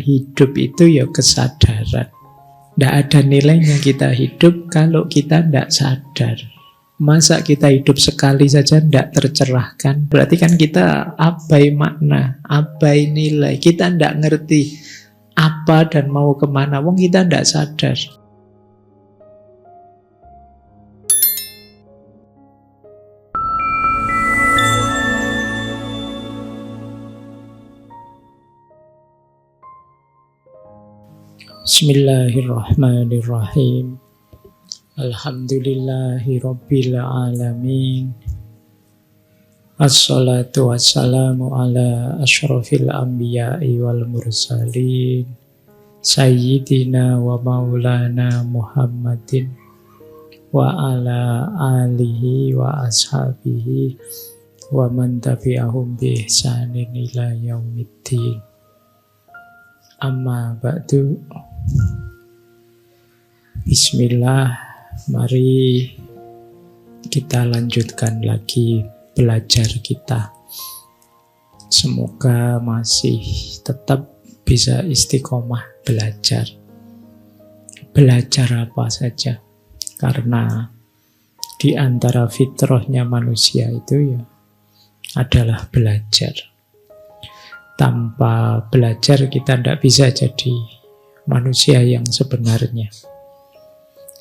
hidup itu ya kesadaran. Tidak ada nilainya kita hidup kalau kita tidak sadar. Masa kita hidup sekali saja tidak tercerahkan? Berarti kan kita abai makna, abai nilai. Kita tidak ngerti apa dan mau kemana. Wong kita tidak sadar. Bismillahirrahmanirrahim. Alhamdulillahi rabbil alamin. Assalatu wassalamu ala asyrafil anbiya'i wal mursalin, sayyidina wa maulana Muhammadin wa ala alihi wa ashabihi wa man tabi'ahum bi ihsanin ila yaumiddin. Amma ba'du. Bismillah. Mari kita lanjutkan lagi belajar kita. Semoga masih tetap bisa istiqomah belajar. Belajar apa saja. Karena di antara fitrahnya manusia itu ya adalah belajar. Tanpa belajar kita tidak bisa jadi manusia yang sebenarnya.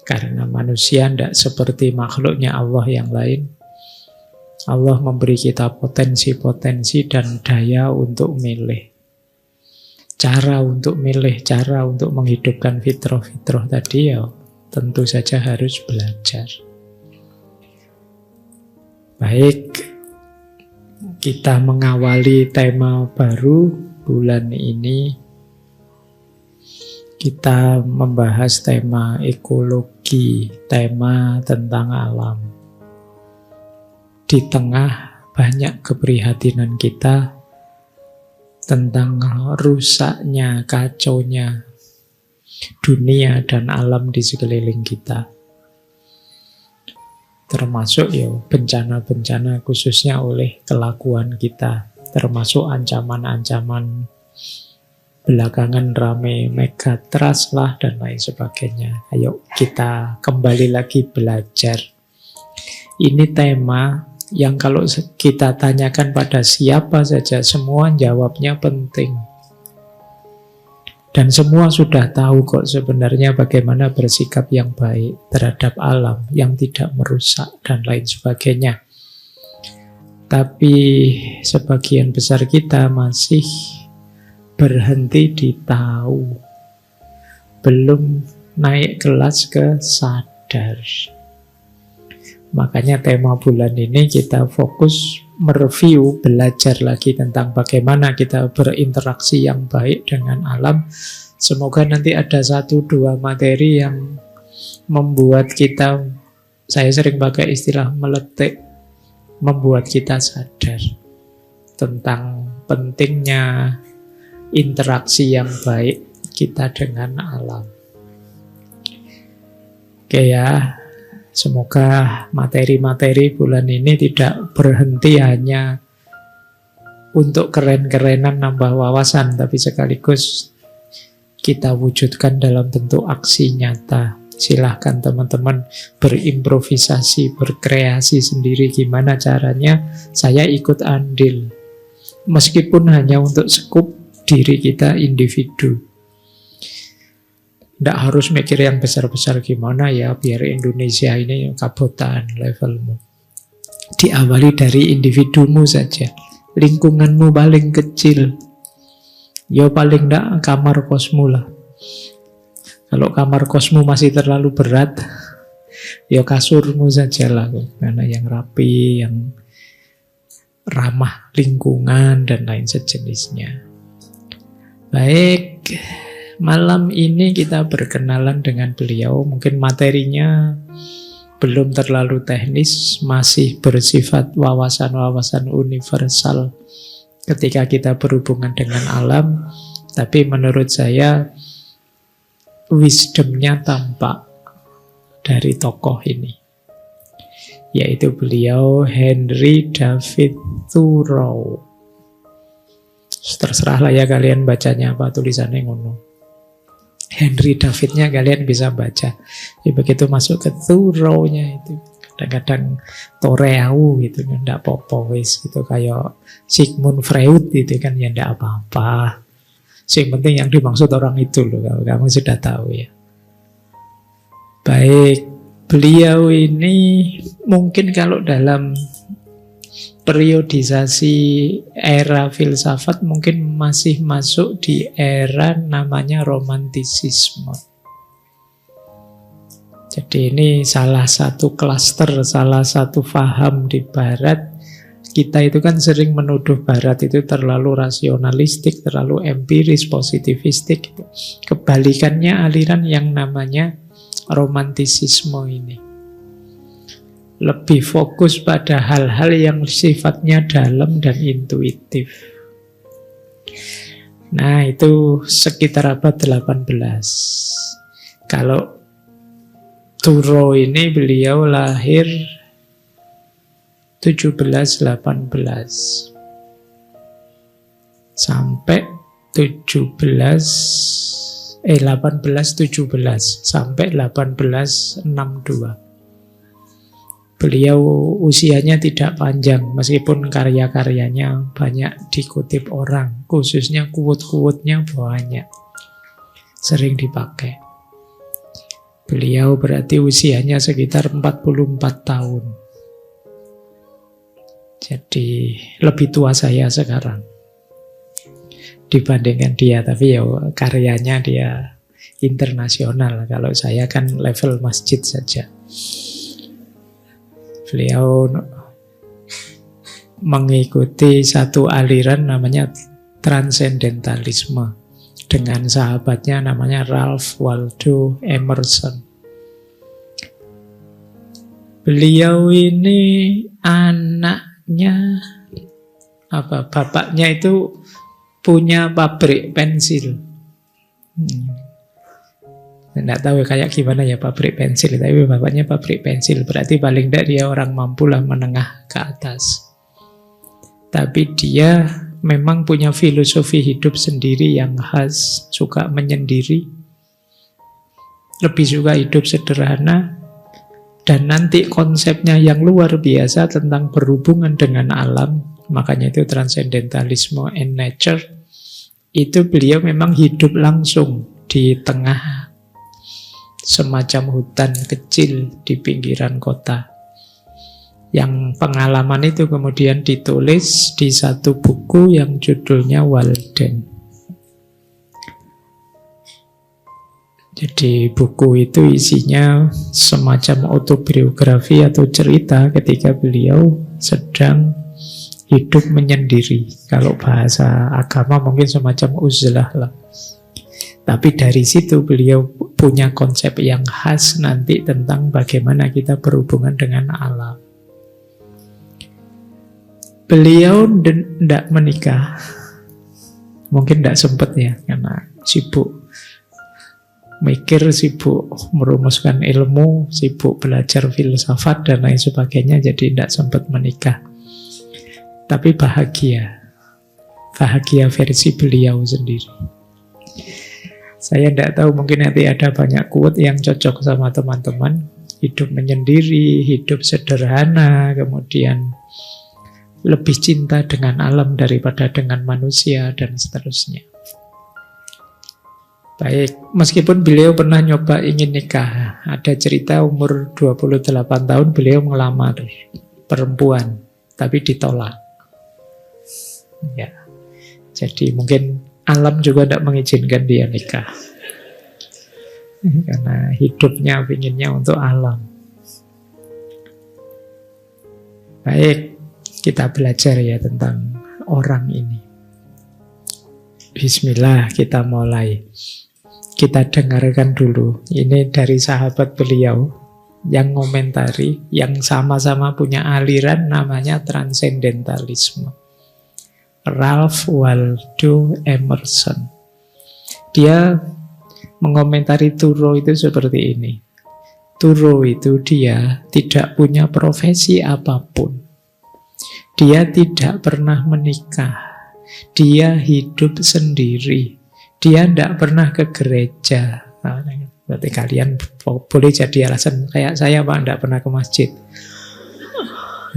Karena manusia tidak seperti makhluknya Allah yang lain. Allah memberi kita potensi-potensi dan daya untuk milih. Cara untuk milih, cara untuk menghidupkan fitrah-fitrah tadi ya tentu saja harus belajar. Baik, kita mengawali tema baru bulan ini. Kita membahas tema ekologi, tema tentang alam. Di tengah banyak keprihatinan kita tentang rusaknya, kacaunya dunia dan alam di sekeliling kita. Termasuk ya bencana-bencana khususnya oleh kelakuan kita. Termasuk ancaman-ancaman belakangan rame megatrust lah dan lain sebagainya. Ayo kita kembali lagi belajar. Ini tema yang kalau kita tanyakan pada siapa saja, semua jawabnya penting. Dan semua sudah tahu kok sebenarnya bagaimana bersikap yang baik terhadap alam, yang tidak merusak dan lain sebagainya. Tapi sebagian besar kita masih berhenti di tahu, belum naik kelas ke sadar. Makanya tema bulan ini kita fokus mereview, belajar lagi tentang bagaimana kita berinteraksi yang baik dengan alam. Semoga nanti ada 1-2 materi yang membuat kita, saya sering pakai istilah meletik, membuat kita sadar tentang pentingnya interaksi yang baik kita dengan alam. Oke ya, semoga materi-materi bulan ini tidak berhenti hanya untuk keren-kerenan nambah wawasan, tapi sekaligus kita wujudkan dalam bentuk aksi nyata. Silahkan teman-teman berimprovisasi, berkreasi sendiri gimana caranya, saya ikut andil. Meskipun hanya untuk skup diri kita individu. Tidak harus mikir yang besar-besar gimana ya biar Indonesia ini kabotan levelmu. Diawali dari individumu saja. Lingkunganmu paling kecil. Ya paling tidak kamar kosmu lah. Kalau kamar kosmu masih terlalu berat, ya kasurmu saja lah. Karena yang rapi, yang ramah lingkungan dan lain sejenisnya. Baik, malam ini kita berkenalan dengan beliau. Mungkin materinya belum terlalu teknis, masih bersifat wawasan-wawasan universal ketika kita berhubungan dengan alam. Tapi menurut saya wisdomnya tampak dari tokoh ini, yaitu beliau Henry David Thoreau. Terserahlah ya kalian bacanya apa, tulisannya ngono. Henry Davidnya kalian bisa baca. Ya, begitu masuk ke Thoreau-nya itu kadang-kadang Toreau gitu kan, ndak apa-apa wis gitu, kayak Sigmund Freud itu kan ya ndak apa-apa. Yang penting yang dimaksud orang itu loh, kalau kamu sudah tahu ya. Baik, beliau ini mungkin kalau dalam periodisasi era filsafat mungkin masih masuk di era namanya romantisisme. Jadi ini salah satu klaster, salah satu faham di barat. Kita itu kan sering menuduh barat itu terlalu rasionalistik, terlalu empiris, positivistik. Kebalikannya aliran yang namanya romantisisme ini. Lebih fokus pada hal-hal yang sifatnya dalam dan intuitif. Nah, itu sekitar abad 18. Kalau Thoreau ini beliau lahir 1718 sampai 1817 sampai 1862. Beliau usianya tidak panjang meskipun karya-karyanya banyak dikutip orang, khususnya quote-quote-nya banyak, sering dipakai. Beliau berarti usianya sekitar 44 tahun. Jadi lebih tua saya sekarang dibandingkan dia. Tapi ya karyanya dia internasional. Kalau saya kan level masjid saja. Beliau mengikuti satu aliran namanya transcendentalisme dengan sahabatnya namanya Ralph Waldo Emerson. Beliau ini anaknya bapaknya itu punya pabrik pensil. Tidak tahu kayak gimana ya pabrik pensil, tapi bapaknya pabrik pensil, berarti paling tidak dia orang mampu lah, menengah ke atas. Tapi dia memang punya filosofi hidup sendiri yang khas, suka menyendiri, lebih suka hidup sederhana, dan nanti konsepnya yang luar biasa tentang berhubungan dengan alam, makanya itu transcendentalisme and nature. Itu beliau memang hidup langsung di tengah semacam hutan kecil di pinggiran kota. Yang pengalaman itu kemudian ditulis di satu buku yang judulnya Walden. Jadi buku itu isinya semacam autobiografi atau cerita ketika beliau sedang hidup menyendiri. Kalau bahasa agama mungkin semacam uzlah lah. Tapi dari situ beliau punya konsep yang khas nanti tentang bagaimana kita berhubungan dengan alam. Beliau tidak menikah. Mungkin tidak sempat ya, karena sibuk mikir, sibuk merumuskan ilmu, sibuk belajar filsafat dan lain sebagainya, jadi tidak sempat menikah. Tapi bahagia versi beliau sendiri. Saya tidak tahu, mungkin nanti ada banyak quote yang cocok sama teman-teman. Hidup menyendiri, hidup sederhana, kemudian lebih cinta dengan alam daripada dengan manusia, dan seterusnya. Baik, meskipun beliau pernah nyoba ingin nikah. Ada cerita umur 28 tahun beliau melamar perempuan, tapi ditolak. Ya, jadi mungkin alam juga tidak mengizinkan dia nikah. Karena hidupnya pinginnya untuk alam. Baik, kita belajar ya tentang orang ini. Bismillah, kita mulai. Kita dengarkan dulu. Ini dari sahabat beliau yang ngomentari, yang sama-sama punya aliran namanya transcendentalisme. Ralph Waldo Emerson. Dia mengomentari Thoreau itu seperti ini. Thoreau itu dia tidak punya profesi apapun. Dia tidak pernah menikah. Dia hidup sendiri. Dia tidak pernah ke gereja. Nah, berarti kalian boleh jadi alasan kayak saya, Pak, tidak pernah ke masjid.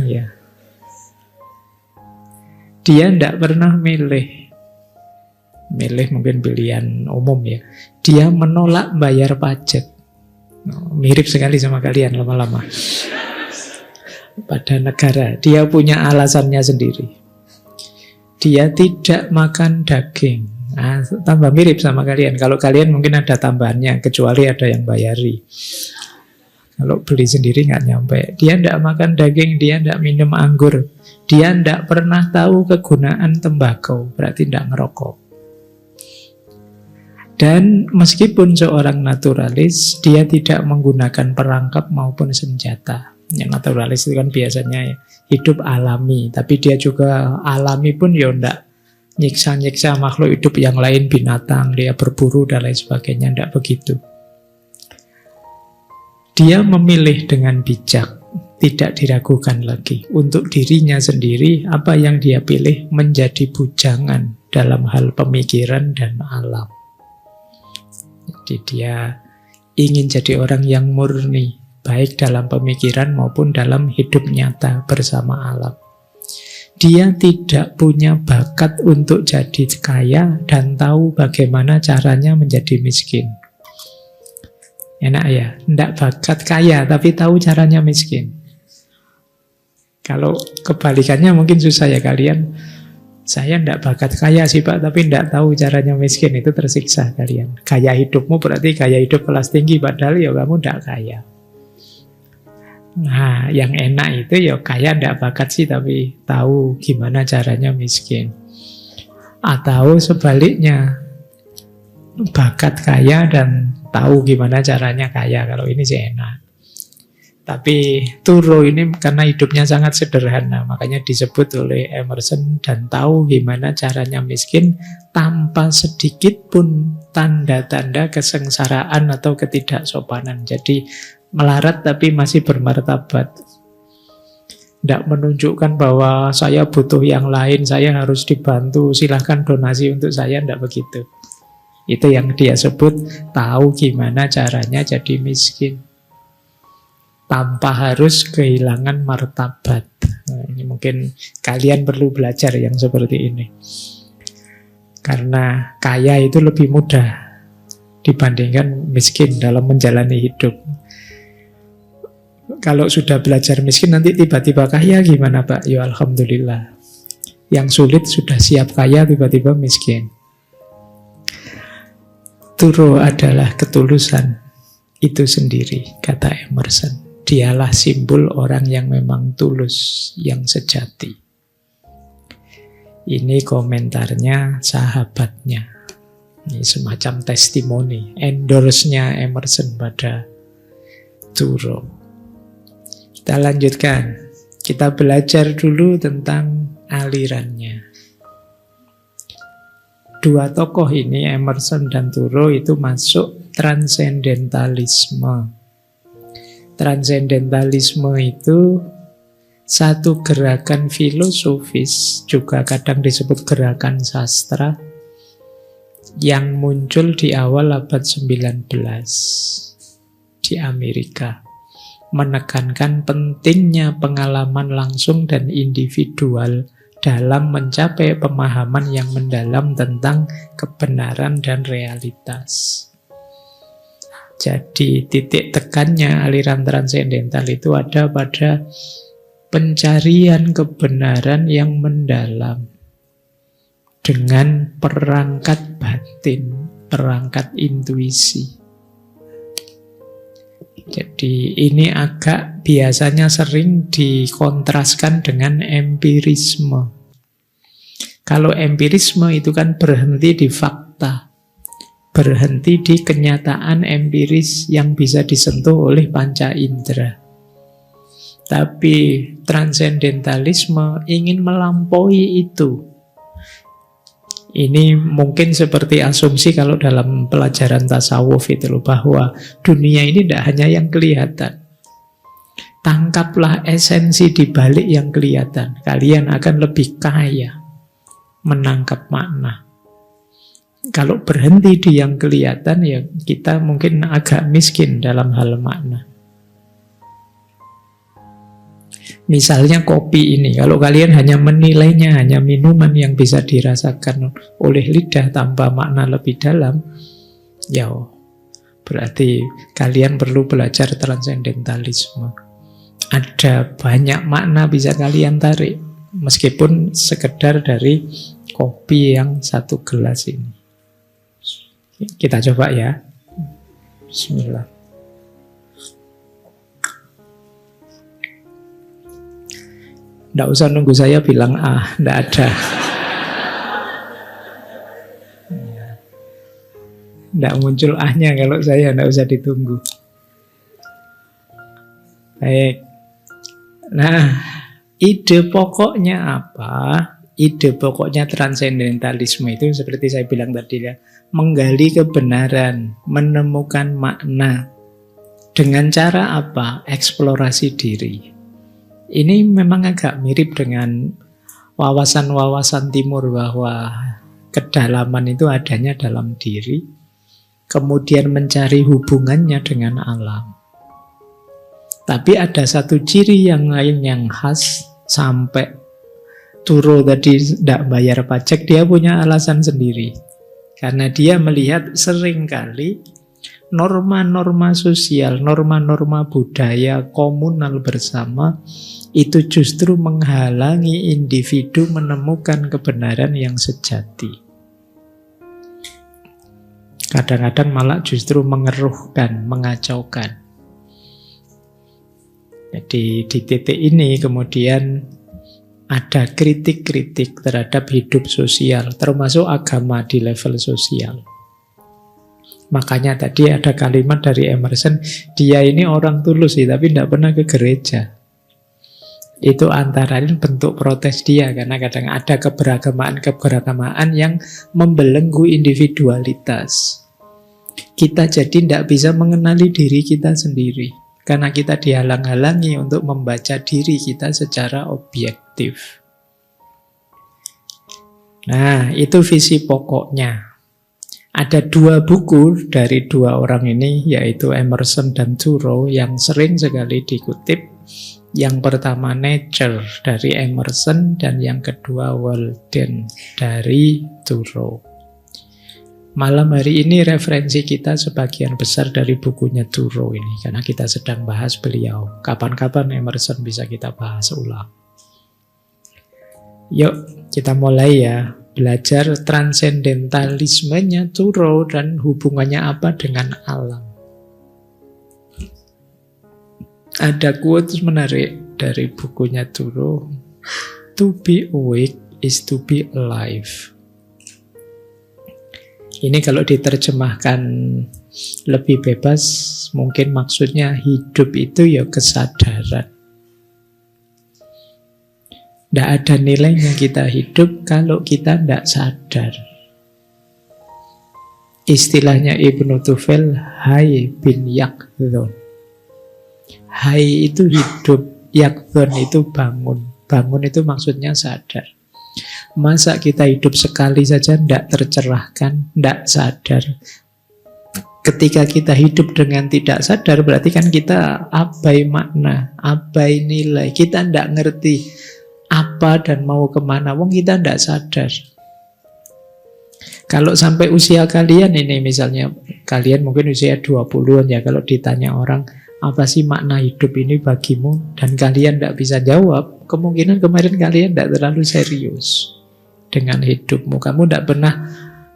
Ya. Dia tidak pernah milih. Milih mungkin pilihan umum ya. Dia menolak bayar pajak. Mirip sekali sama kalian lama-lama. Pada negara, dia punya alasannya sendiri. Dia tidak makan daging. Nah, tambah mirip sama kalian. Kalau kalian mungkin ada tambahannya, kecuali ada yang bayari. Kalau beli sendiri nggak nyampe. Dia tidak makan daging, dia tidak minum anggur. Dia tidak pernah tahu kegunaan tembakau, berarti tidak ngerokok. Dan meskipun seorang naturalis, dia tidak menggunakan perangkap maupun senjata. Yang naturalis itu kan biasanya hidup alami, tapi dia juga alami pun ya tidak nyiksa-nyiksa makhluk hidup yang lain, binatang, dia berburu dan lain sebagainya, tidak begitu. Dia memilih dengan bijak, tidak diragukan lagi. Untuk dirinya sendiri, apa yang dia pilih menjadi bujangan dalam hal pemikiran dan alam. Jadi dia ingin jadi orang yang murni, baik dalam pemikiran maupun dalam hidup nyata bersama alam. Dia tidak punya bakat untuk jadi kaya dan tahu bagaimana caranya menjadi miskin. Enak ya, tidak bakat kaya tapi tahu caranya miskin. Kalau kebalikannya mungkin susah ya kalian. Saya tidak bakat kaya sih Pak, tapi tidak tahu caranya miskin, itu tersiksa kalian. Gaya hidupmu berarti gaya hidup kelas tinggi, padahal ya kamu tidak kaya. Nah, yang enak itu ya kaya tidak bakat sih, tapi tahu gimana caranya miskin. Atau sebaliknya, bakat kaya dan tahu gimana caranya kaya. Kalau ini sih enak. Tapi Thoreau ini karena hidupnya sangat sederhana, makanya disebut oleh Emerson, dan tahu gimana caranya miskin tanpa sedikit pun tanda-tanda kesengsaraan atau ketidaksopanan. Jadi melarat tapi masih bermartabat. Tidak menunjukkan bahwa saya butuh yang lain, saya harus dibantu, silahkan donasi untuk saya, tidak begitu. Itu yang dia sebut tahu gimana caranya jadi miskin tanpa harus kehilangan martabat. Nah, ini mungkin kalian perlu belajar yang seperti ini. Karena kaya itu lebih mudah dibandingkan miskin dalam menjalani hidup. Kalau sudah belajar miskin nanti tiba-tiba kaya gimana Pak? Ya alhamdulillah. Yang sulit sudah siap kaya tiba-tiba miskin. Thoreau adalah ketulusan itu sendiri, kata Emerson. Dialah simbol orang yang memang tulus, yang sejati. Ini komentarnya sahabatnya. Ini semacam testimoni, endorse-nya Emerson pada Thoreau. Kita lanjutkan. Kita belajar dulu tentang alirannya. Dua tokoh ini, Emerson dan Thoreau, itu masuk transendentalisme. Transendentalisme itu satu gerakan filosofis, juga kadang disebut gerakan sastra, yang muncul di awal abad 19 di Amerika. Menekankan pentingnya pengalaman langsung dan individual dalam mencapai pemahaman yang mendalam tentang kebenaran dan realitas. Jadi titik tekannya aliran transendental itu ada pada pencarian kebenaran yang mendalam dengan perangkat batin, perangkat intuisi. Jadi ini agak biasanya sering dikontraskan dengan empirisme. Kalau empirisme itu kan berhenti di fakta, berhenti di kenyataan empiris yang bisa disentuh oleh panca indera. Tapi transendentalisme ingin melampaui itu. Ini mungkin seperti asumsi kalau dalam pelajaran tasawuf itu loh, bahwa dunia ini tidak hanya yang kelihatan. Tangkaplah esensi di balik yang kelihatan. Kalian akan lebih kaya menangkap makna. Kalau berhenti di yang kelihatan, ya kita mungkin agak miskin dalam hal makna. Misalnya kopi ini, kalau kalian hanya menilainya, hanya minuman yang bisa dirasakan oleh lidah tanpa makna lebih dalam, ya berarti kalian perlu belajar transendentalisme. Ada banyak makna bisa kalian tarik, meskipun sekedar dari kopi yang 1 gelas ini. Kita coba ya. Bismillah. Nggak usah nunggu saya bilang nggak ada. Nggak muncul ahnya kalau saya, nggak usah ditunggu. Baik. Nah, ide pokoknya apa? Ide pokoknya transendentalisme itu seperti saya bilang tadi ya, menggali kebenaran, menemukan makna. Dengan cara apa? Eksplorasi diri. Ini memang agak mirip dengan wawasan-wawasan timur bahwa kedalaman itu adanya dalam diri, kemudian mencari hubungannya dengan alam. Tapi ada satu ciri yang lain yang khas, sampai Thoreau tadi tidak bayar pajak, dia punya alasan sendiri. Karena dia melihat seringkali norma-norma sosial, norma-norma budaya komunal bersama itu justru menghalangi individu menemukan kebenaran yang sejati. Kadang-kadang malah justru mengeruhkan, mengacaukan. Jadi di titik ini kemudian ada kritik-kritik terhadap hidup sosial, termasuk agama di level sosial. Makanya tadi ada kalimat dari Emerson, dia ini orang tulus sih, tapi tidak pernah ke gereja. Itu antara lain bentuk protes dia, karena kadang ada keberagamaan yang membelenggu individualitas. Kita jadi tidak bisa mengenali diri kita sendiri, karena kita dihalang-halangi untuk membaca diri kita secara objektif. Nah, itu visi pokoknya. Ada 2 buku dari 2 orang ini, yaitu Emerson dan Thoreau, yang sering sekali dikutip. Yang pertama Nature dari Emerson, dan yang kedua Walden dari Thoreau. Malam hari ini referensi kita sebagian besar dari bukunya Thoreau ini, karena kita sedang bahas beliau. Kapan-kapan Emerson bisa kita bahas ulang. Yuk, kita mulai ya. Belajar transendentalismenya Thoreau dan hubungannya apa dengan alam. Ada quotes menarik dari bukunya Thoreau. To be awake is to be alive. Ini kalau diterjemahkan lebih bebas, mungkin maksudnya hidup itu ya kesadaran. Tidak ada nilainya kita hidup kalau kita tidak sadar. Istilahnya Ibnu Tufel, Hay bin Yaqdhon. Hay itu hidup, Yaqdhon itu bangun. Bangun itu maksudnya sadar. Masa kita hidup sekali saja tidak tercerahkan, tidak sadar. Ketika kita hidup dengan tidak sadar, berarti kan kita abai makna, abai nilai. Kita tidak ngerti apa dan mau kemana, wong kita tidak sadar. Kalau sampai usia kalian ini, misalnya kalian mungkin usia 20-an ya, kalau ditanya orang, apa sih makna hidup ini bagimu? Dan kalian tidak bisa jawab, kemungkinan kemarin kalian tidak terlalu serius dengan hidupmu. Kamu tidak pernah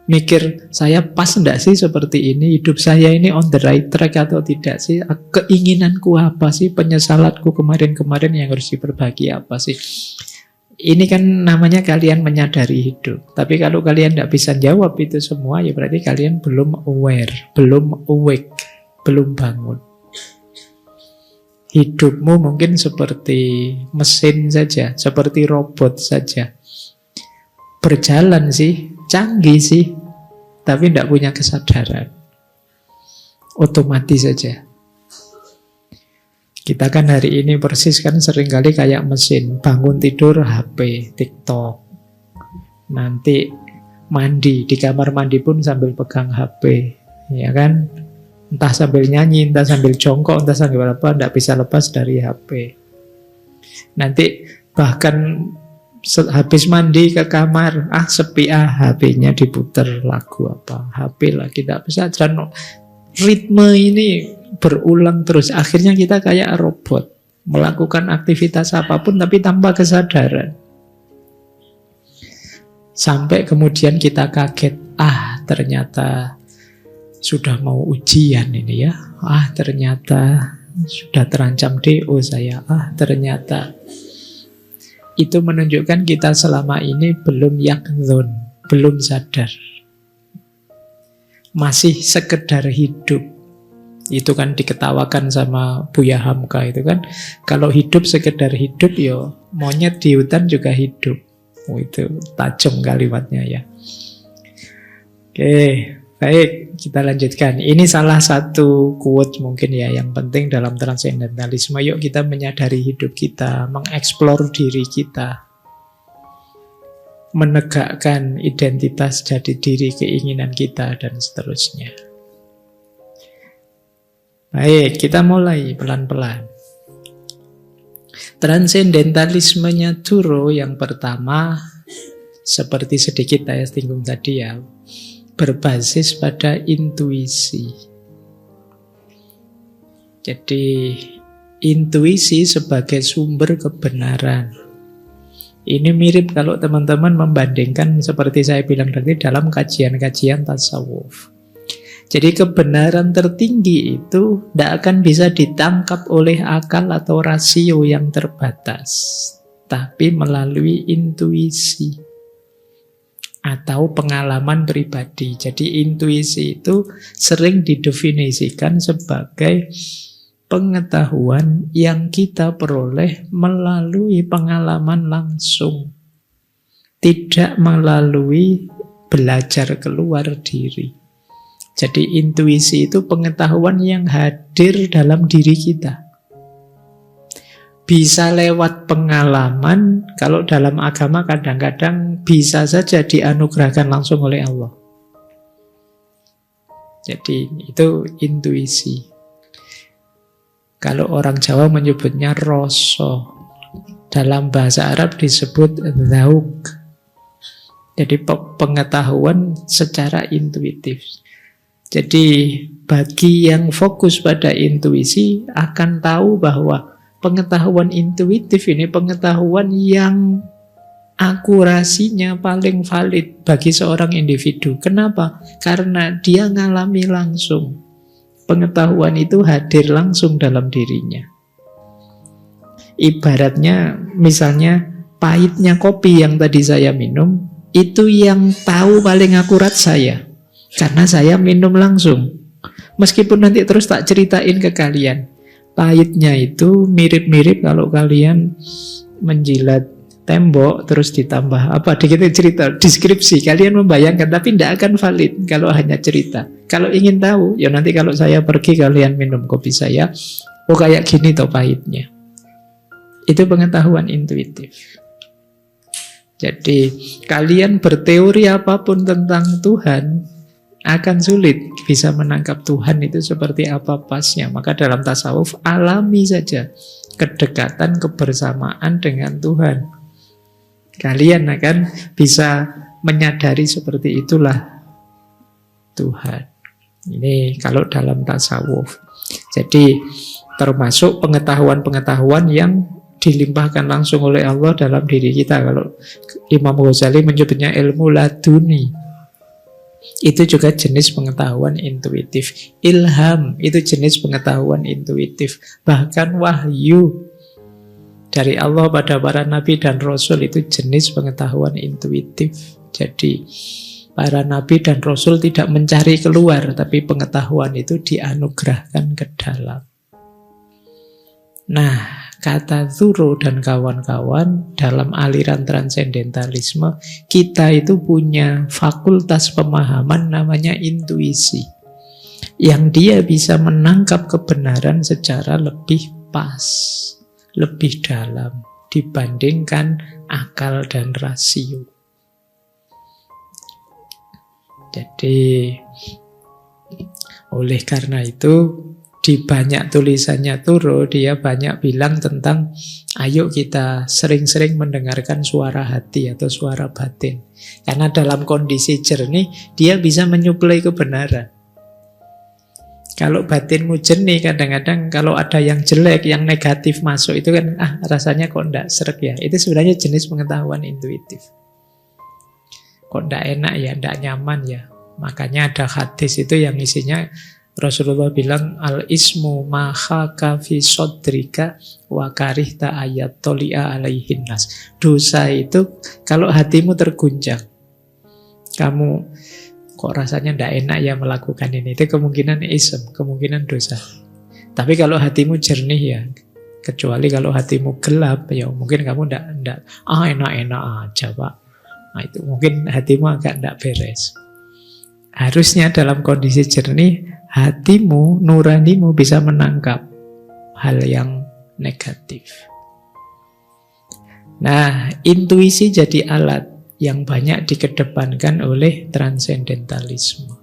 mikir, saya pas tidak sih seperti ini? Hidup saya ini on the right track atau tidak sih? Keinginanku apa sih? Penyesalanku kemarin-kemarin yang harus diperbagi apa sih? Ini kan namanya kalian menyadari hidup. Tapi kalau kalian tidak bisa jawab itu semua, ya berarti kalian belum aware, belum awake, belum bangun. Hidupmu mungkin seperti mesin saja, seperti robot saja. Berjalan sih, canggih sih, tapi tidak punya kesadaran. Otomatis saja. Kita kan hari ini persis kan seringkali kayak mesin. Bangun tidur HP, TikTok. Nanti mandi, di kamar mandi pun sambil pegang HP, ya kan? Entah sambil nyanyi, entah sambil jongkok, entah sambil apa, tidak bisa lepas dari HP. Nanti bahkan habis mandi ke kamar, sepi HP-nya diputer lagu apa, HP lagi, tidak bisa jalan. Ritme ini berulang terus, akhirnya kita kayak robot, melakukan aktivitas apapun tapi tanpa kesadaran. Sampai kemudian kita kaget, ternyata sudah mau ujian ini ya. Ternyata sudah terancam DO saya. Ternyata itu menunjukkan kita selama ini belum yaqdzun, belum sadar. Masih sekedar hidup. Itu kan diketawakan sama Buya Hamka itu kan. Kalau hidup sekedar hidup, ya monyet di hutan juga hidup. Itu tajam kalimatnya ya. Oke, baik, kita lanjutkan. Ini salah satu quote mungkin ya yang penting dalam transendentalisme. Yuk kita menyadari hidup kita, mengeksplor diri kita, menegakkan identitas jati diri, keinginan kita, dan seterusnya. Baik, kita mulai pelan-pelan. Transendentalismenya Thoreau yang pertama, seperti sedikit saya singgung tadi ya, berbasis pada intuisi. Jadi intuisi sebagai sumber kebenaran. Ini mirip kalau teman-teman membandingkan seperti saya bilang tadi dalam kajian-kajian tasawuf. Jadi kebenaran tertinggi itu tidak akan bisa ditangkap oleh akal atau rasio yang terbatas, tapi melalui intuisi atau pengalaman pribadi. Jadi intuisi itu sering didefinisikan sebagai pengetahuan yang kita peroleh melalui pengalaman langsung, tidak melalui belajar keluar diri. Jadi intuisi itu pengetahuan yang hadir dalam diri kita. Bisa lewat pengalaman, kalau dalam agama kadang-kadang bisa saja dianugerahkan langsung oleh Allah. Jadi itu intuisi. Kalau orang Jawa menyebutnya rasa. Dalam bahasa Arab disebut dzauq. Jadi pengetahuan secara intuitif. Jadi bagi yang fokus pada intuisi akan tahu bahwa pengetahuan intuitif ini pengetahuan yang akurasinya paling valid bagi seorang individu. Kenapa? Karena dia ngalami langsung. Pengetahuan itu hadir langsung dalam dirinya. Ibaratnya misalnya pahitnya kopi yang tadi saya minum, itu yang tahu paling akurat saya. Karena saya minum langsung. Meskipun nanti terus tak ceritain ke kalian. Pahitnya itu mirip-mirip kalau kalian menjilat tembok terus ditambah apa dikit cerita, deskripsi. Kalian membayangkan tapi tidak akan valid kalau hanya cerita. Kalau ingin tahu, ya nanti kalau saya pergi kalian minum kopi saya, kayak gini toh pahitnya. Itu pengetahuan intuitif. Jadi kalian berteori apapun tentang Tuhan akan sulit bisa menangkap Tuhan itu seperti apa pasnya. Maka dalam tasawuf alami saja kedekatan kebersamaan dengan Tuhan. Kalian akan bisa menyadari seperti itulah Tuhan. Ini kalau dalam tasawuf. Jadi termasuk pengetahuan-pengetahuan yang dilimpahkan langsung oleh Allah dalam diri kita. Kalau Imam Ghazali menyebutnya ilmu laduni. Itu juga jenis pengetahuan intuitif. Ilham itu jenis pengetahuan intuitif. Bahkan wahyu dari Allah pada para nabi dan rasul itu jenis pengetahuan intuitif. Jadi para nabi dan rasul tidak mencari keluar, tapi pengetahuan itu dianugerahkan ke dalam. Nah, kata Thoreau dan kawan-kawan dalam aliran transendentalisme, kita itu punya fakultas pemahaman namanya intuisi, yang dia bisa menangkap kebenaran secara lebih pas, lebih dalam dibandingkan akal dan rasio. Jadi oleh karena itu di banyak tulisannya Thoreau dia banyak bilang tentang ayo kita sering-sering mendengarkan suara hati atau suara batin. Karena dalam kondisi jernih dia bisa menyuplai kebenaran. Kalau batinmu jernih, kadang-kadang kalau ada yang jelek, yang negatif masuk, itu kan, rasanya kok enggak sreg ya. Itu sebenarnya jenis pengetahuan intuitif. Kok enggak enak ya, enggak nyaman ya. Makanya ada hadis itu yang isinya, Rasulullah bilang, al-ismu mahaka fi sodrika wa karihta ayat toli'a alaihin nas. Dosa itu, kalau hatimu terguncang, kamu kok rasanya ndak enak ya melakukan ini, itu kemungkinan ism, kemungkinan dosa. Tapi kalau hatimu jernih ya, kecuali kalau hatimu gelap ya mungkin kamu ndak enak-enak aja Pak. Nah itu mungkin hatimu agak ndak beres. Harusnya dalam kondisi jernih hatimu, nuranimu bisa menangkap hal yang negatif. Nah, intuisi jadi alat yang banyak dikedepankan oleh transendentalisme.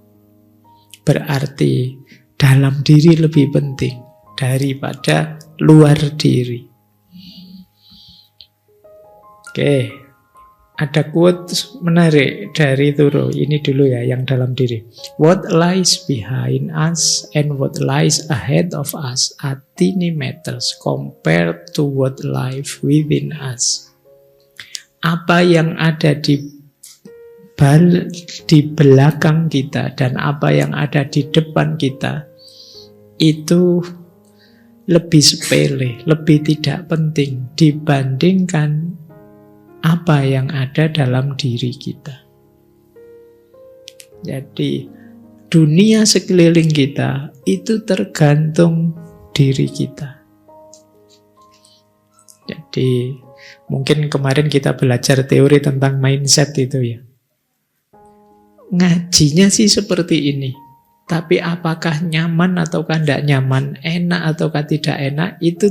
Berarti dalam diri lebih penting daripada luar diri. Oke, ada quote menarik dari Thoreau. Ini dulu ya, yang dalam diri. What lies behind us and what lies ahead of us are tiny matters compared to what lies within us. Apa yang ada di belakang kita dan apa yang ada di depan kita itu lebih sepele, lebih tidak penting dibandingkan apa yang ada dalam diri kita. Jadi dunia sekeliling kita itu tergantung diri kita. Jadi mungkin kemarin kita belajar teori tentang mindset itu ya. Ngajinya sih seperti ini. Tapi apakah nyaman ataukah tidak nyaman, enak ataukah tidak enak, itu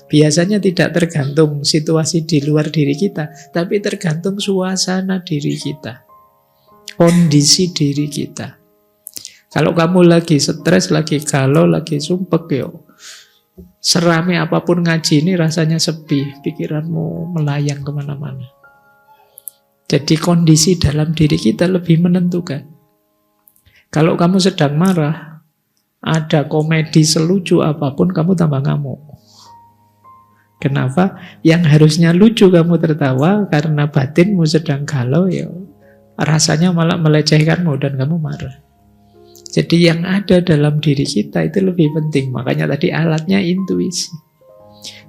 biasanya tidak tergantung situasi di luar diri kita, tapi tergantung suasana diri kita, kondisi diri kita. Kalau kamu lagi stres, lagi galau, lagi sumpek, serame apapun ngaji ini rasanya sepi, pikiranmu melayang kemana-mana. Jadi kondisi dalam diri kita lebih menentukan. Kalau kamu sedang marah, ada komedi selucu apapun, kamu tambah ngamuk. Kenapa? Yang harusnya lucu kamu tertawa, karena batinmu sedang galau, rasanya malah melecehkanmu dan kamu marah. Jadi yang ada dalam diri kita itu lebih penting. Makanya tadi alatnya intuisi.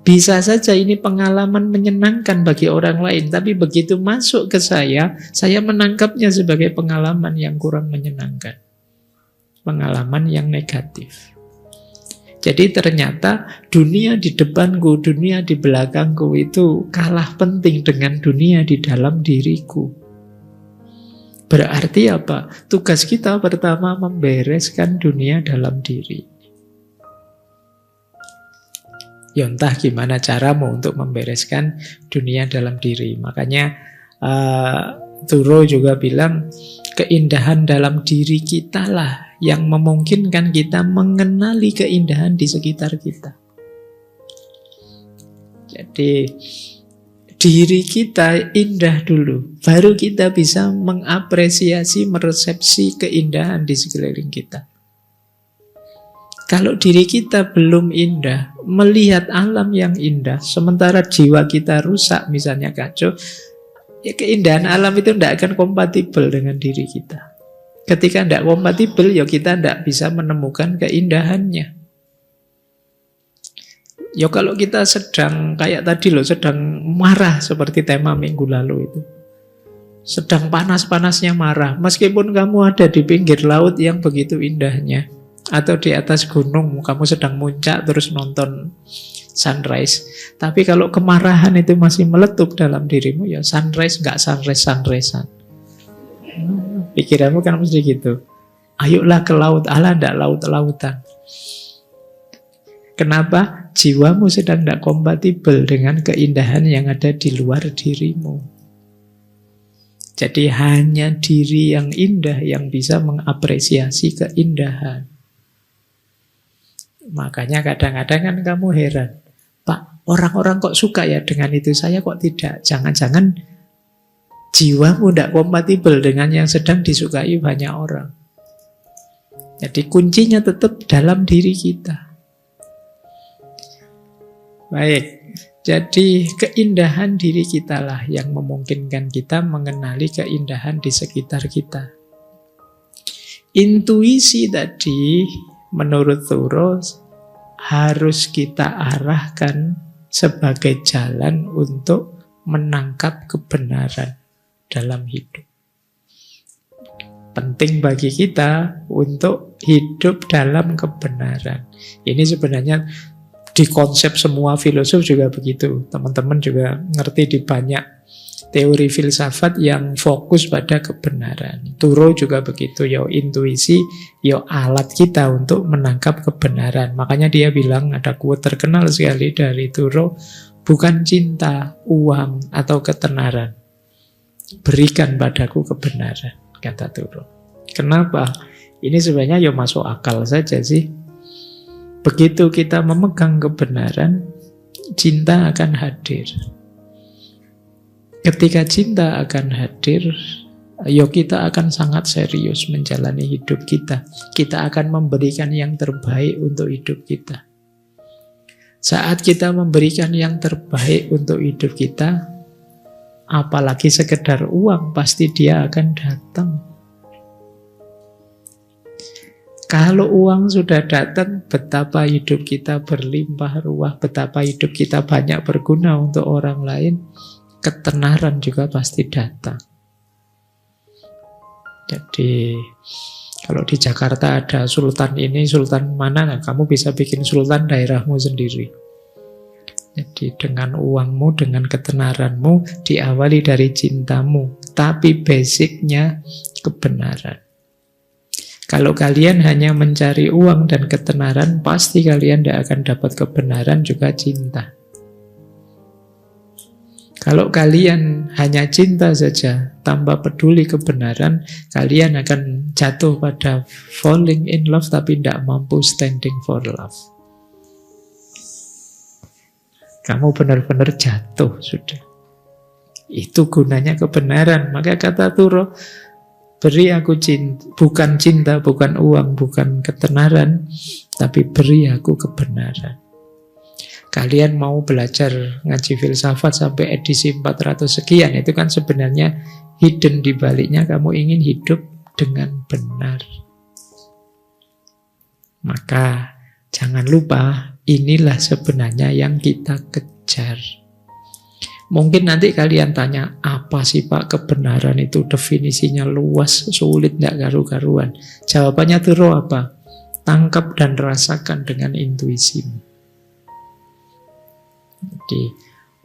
Bisa saja ini pengalaman menyenangkan bagi orang lain, tapi begitu masuk ke saya menangkapnya sebagai pengalaman yang kurang menyenangkan. Pengalaman yang negatif. Jadi ternyata dunia di depanku, dunia di belakangku itu kalah penting dengan dunia di dalam diriku. Berarti apa? Tugas kita pertama membereskan dunia dalam diri. Ya entah gimana caramu untuk membereskan dunia dalam diri. Makanya Thoreau juga bilang, keindahan dalam diri kita lah yang memungkinkan kita mengenali keindahan di sekitar kita. Jadi diri kita indah dulu, baru kita bisa mengapresiasi, meresepsi keindahan di sekeliling kita. Kalau diri kita belum indah, melihat alam yang indah, sementara jiwa kita rusak, misalnya kacau, ya keindahan alam itu tidak akan kompatibel dengan diri kita. Ketika tidak kompatibel, ya kita tidak bisa menemukan keindahannya. Ya kalau kita sedang, kayak tadi loh, sedang marah seperti tema minggu lalu itu. Sedang panas-panasnya marah, meskipun kamu ada di pinggir laut yang begitu indahnya, atau di atas gunung, kamu sedang muncak terus nonton sunrise. Tapi kalau kemarahan itu masih meletup dalam dirimu, ya sunrise nggak sunrise-sunrisean. Pikiranmu kan mesti gitu. Ayolah ke laut, Allah ndak laut-lautan. Kenapa? Jiwamu sedang tidak kompatibel dengan keindahan yang ada di luar dirimu. Jadi hanya diri yang indah yang bisa mengapresiasi keindahan. Makanya kadang-kadang kan kamu heran, Pak, orang-orang kok suka ya dengan itu, saya kok tidak. Jangan-jangan jiwamu tidak kompatibel dengan yang sedang disukai banyak orang. Jadi kuncinya tetap dalam diri kita. Baik, jadi keindahan diri kita lah yang memungkinkan kita mengenali keindahan di sekitar kita. Intuisi tadi menurut Thoreau harus kita arahkan sebagai jalan untuk menangkap kebenaran dalam hidup. Penting bagi kita untuk hidup dalam kebenaran. Ini sebenarnya di konsep semua filosof juga begitu. Teman-teman juga ngerti di banyak teori filsafat yang fokus pada kebenaran. Thoreau juga begitu, ya intuisi, ya alat kita untuk menangkap kebenaran. Makanya dia bilang, ada quote terkenal sekali dari Thoreau, bukan cinta, uang, atau ketenaran, berikan padaku kebenaran, kata Thoreau. Kenapa? Ini sebenarnya ya masuk akal saja sih. Begitu kita memegang kebenaran, cinta akan hadir. Ketika cinta akan hadir, ya kita akan sangat serius menjalani hidup kita. Kita akan memberikan yang terbaik untuk hidup kita. Saat kita memberikan yang terbaik untuk hidup kita, apalagi sekedar uang, pasti dia akan datang. Kalau uang sudah datang, betapa hidup kita berlimpah ruah, betapa hidup kita banyak berguna untuk orang lain, ketenaran juga pasti datang. Jadi kalau di Jakarta ada sultan ini, sultan mana, nah, kamu bisa bikin sultan daerahmu sendiri. Jadi dengan uangmu, dengan ketenaranmu, diawali dari cintamu, tapi basicnya kebenaran. Kalau kalian hanya mencari uang dan ketenaran, pasti kalian tidak akan dapat kebenaran juga cinta. Kalau kalian hanya cinta saja, tanpa peduli kebenaran, kalian akan jatuh pada falling in love, tapi tidak mampu standing for love. Kamu benar-benar jatuh sudah. Itu gunanya kebenaran. Maka kata Thoreau, beri aku cinta, bukan uang, bukan ketenaran, tapi beri aku kebenaran. Kalian mau belajar ngaji filsafat sampai edisi 400 sekian, itu kan sebenarnya hidden di baliknya kamu ingin hidup dengan benar. Maka jangan lupa, inilah sebenarnya yang kita kejar. Mungkin nanti kalian tanya, apa sih Pak kebenaran itu? Definisinya luas, sulit, tidak karu-karuan. Jawabannya Thoreau apa? Tangkap dan rasakan dengan intuisimu. Jadi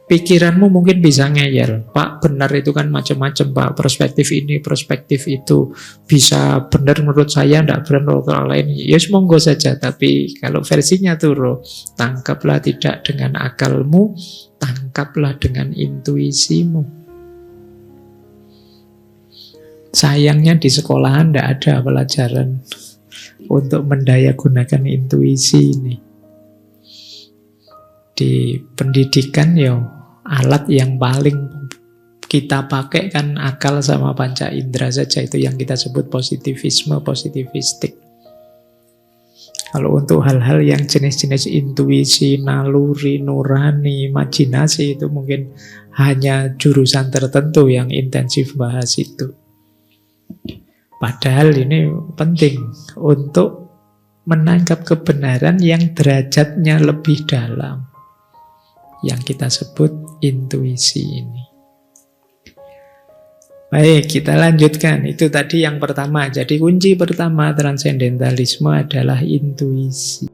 pikiranmu mungkin bisa ngeyel, Pak benar itu kan macam-macam Pak, perspektif ini, perspektif itu, bisa benar menurut saya, tidak benar menurut orang lain. Ya monggo saja, tapi kalau versinya Thoreau, tangkaplah tidak dengan akalmu, tangkaplah dengan intuisimu. Sayangnya di sekolahan tidak ada pelajaran untuk mendayagunakan intuisi ini. Di pendidikan ya alat yang paling kita pakai kan akal sama panca indera saja, itu yang kita sebut positivisme, positivistik. Kalau untuk hal-hal yang jenis-jenis intuisi, naluri, nurani, imajinasi, itu mungkin hanya jurusan tertentu yang intensif bahas itu. Padahal ini penting untuk menangkap kebenaran yang derajatnya lebih dalam, yang kita sebut intuisi ini. Baik, kita lanjutkan. Itu tadi yang pertama. Jadi kunci pertama transendentalisme adalah intuisi.